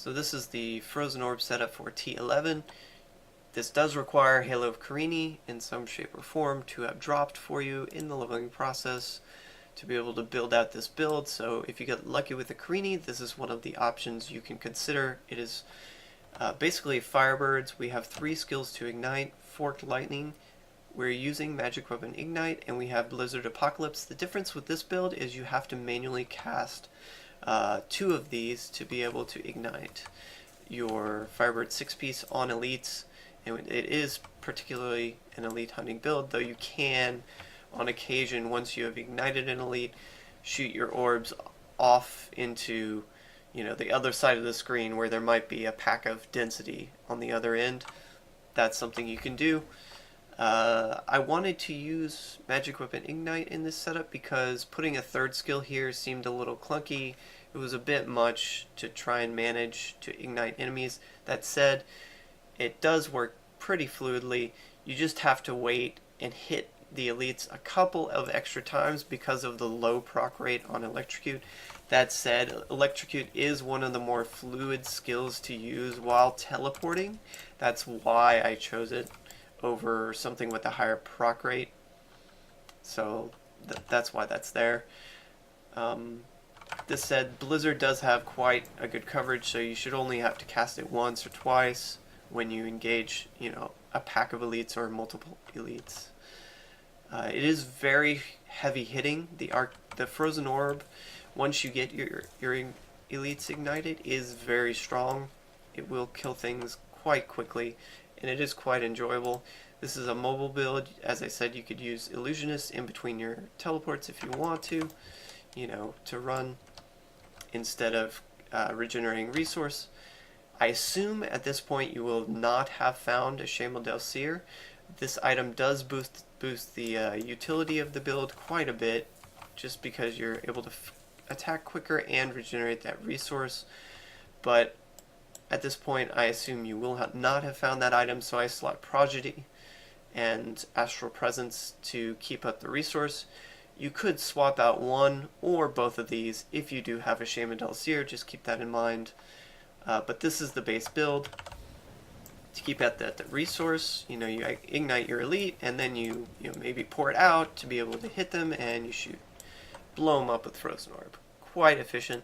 So this is the Frozen Orb setup for T11. This does require Halo of Carini in some shape or form to have dropped for you in the leveling process to be able to build out this build. So if you get lucky with the Carini, this is one of the options you can consider. It is basically Firebirds. We have 3 skills to ignite: Forked Lightning, we're using Magic Weapon Ignite, and we have Blizzard Apocalypse. The difference with this build is you have to manually cast 2 of these to be able to ignite your Firebird 6-piece on elites, and it is particularly an elite hunting build, though you can, on occasion, once you have ignited an elite, shoot your orbs off into, the other side of the screen where there might be a pack of density on the other end. That's something you can do. I wanted to use Magic Weapon Ignite in this setup because putting a 3rd skill here seemed a little clunky. It was a bit much to try and manage to ignite enemies. That said, it does work pretty fluidly. You just have to wait and hit the elites a couple of extra times because of the low proc rate on Electrocute. That said, Electrocute is one of the more fluid skills to use while teleporting. That's why I chose it over something with a higher proc rate. So that's why that's there. This said, Blizzard does have quite a good coverage, so you should only have to cast it once or twice when you engage, a pack of elites or multiple elites. It is very heavy hitting. The Frozen Orb, once you get your elites ignited, is very strong. It will kill things quite quickly, and it is quite enjoyable. This is a mobile build. As I said, you could use Illusionist in between your teleports if you want to, to run instead of regenerating resource. I assume at this point you will not have found a Shaman Del Seer. This item does boost the utility of the build quite a bit, just because you're able to attack quicker and regenerate that resource. But at this point, I assume you will not have found that item, so I slot Prodigy and Astral Presence to keep up the resource. You could swap out one or both of these if you do have a Shaman Del Seer, just keep that in mind. But this is the base build. To keep at that resource, you ignite your elite, and then you maybe pour it out to be able to hit them, and you shoot. Blow them up with Frozen Orb. Quite efficient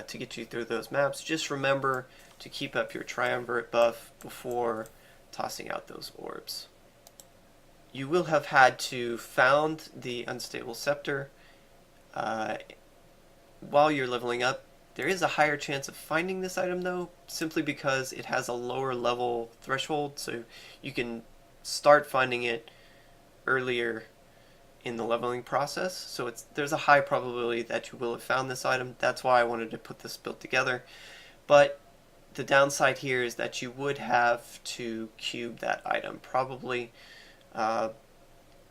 to get you through those maps. Just remember to keep up your Triumvirate buff before tossing out those orbs. You will have had to found the Unstable Scepter while you're leveling up. There is a higher chance of finding this item though, simply because it has a lower level threshold, so you can start finding it earlier in the leveling process. So there's a high probability that you will have found this item. That's why I wanted to put this build together. But the downside here is that you would have to cube that item, probably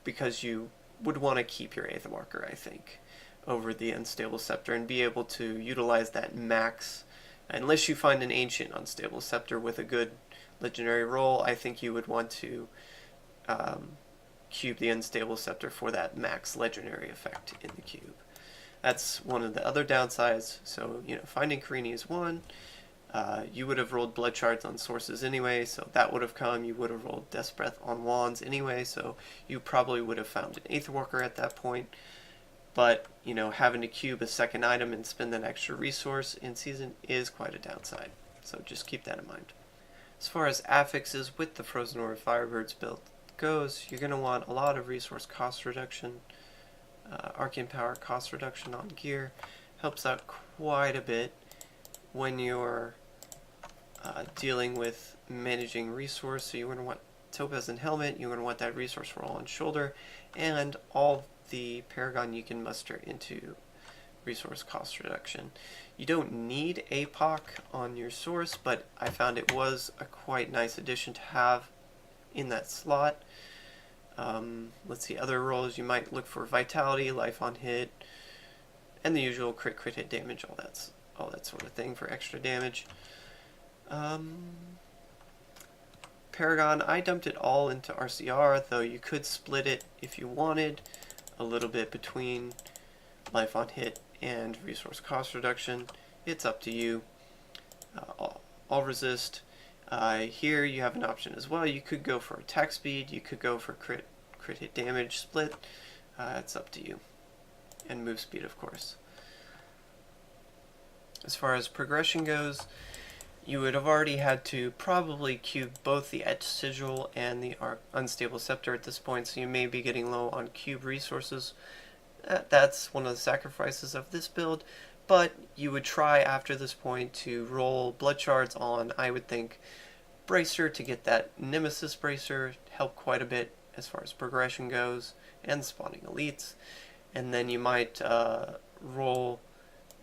because you would want to keep your Aether Marker, I think, over the Unstable Scepter and be able to utilize that max. Unless you find an Ancient Unstable Scepter with a good legendary roll, I think you would want to cube the Unstable Scepter for that max legendary effect in the cube. That's one of the other downsides. So, finding Carini is one. You would have rolled Blood Shards on sources anyway, so that would have come. You would have rolled Death's Breath on wands anyway, so you probably would have found an Aetherwalker at that point. But, having to cube a second item and spend an extra resource in season is quite a downside. So just keep that in mind. As far as affixes with the Frozen Orb Firebirds build goes, you're going to want a lot of resource cost reduction. Arcane Power cost reduction on gear helps out quite a bit when you're dealing with managing resource. So you're going to want Topaz and Helmet, you're going to want that resource roll on shoulder, and all the Paragon you can muster into resource cost reduction. You don't need APOC on your source, but I found it was a quite nice addition to have in that slot. Let's see, other rolls you might look for Vitality, Life on Hit, and the usual crit hit damage, all that sort of thing for extra damage. Paragon, I dumped it all into RCR, though you could split it if you wanted a little bit between Life on Hit and resource cost reduction. It's up to you. all resist. Here you have an option as well. You could go for attack speed, you could go for crit hit damage split. It's up to you. And move speed, of course. As far as progression goes, you would have already had to probably cube both the Etch Sigil and the Unstable Scepter at this point, so you may be getting low on cube resources. That's one of the sacrifices of this build, but you would try after this point to roll blood shards on, I would think, Bracer to get that Nemesis Bracer, help quite a bit as far as progression goes, and spawning elites. And then you might roll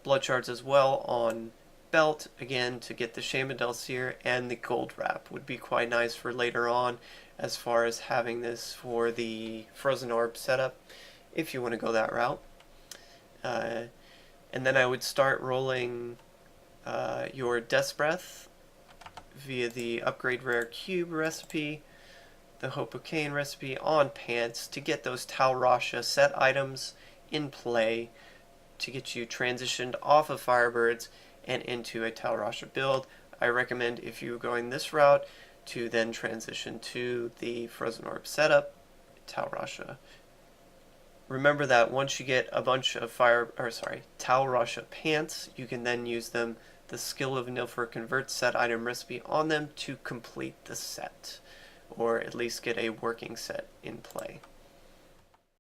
blood shards as well on Belt, again, to get the Shaman Delseer, and the Gold Wrap would be quite nice for later on as far as having this for the Frozen Orb setup, if you want to go that route. And then I would start rolling your Death's Breath via the Upgrade Rare Cube recipe, the Hope of Cain recipe on Pants to get those Tal Rasha set items in play to get you transitioned off of Firebirds and into a Tal Rasha build. I recommend, if you're going this route, to then transition to the Frozen Orb setup, Tal Rasha. Remember that once you get a bunch of Tal Rasha pants, you can then use them, the Skill of Nilfur Convert set item recipe on them to complete the set, or at least get a working set in play.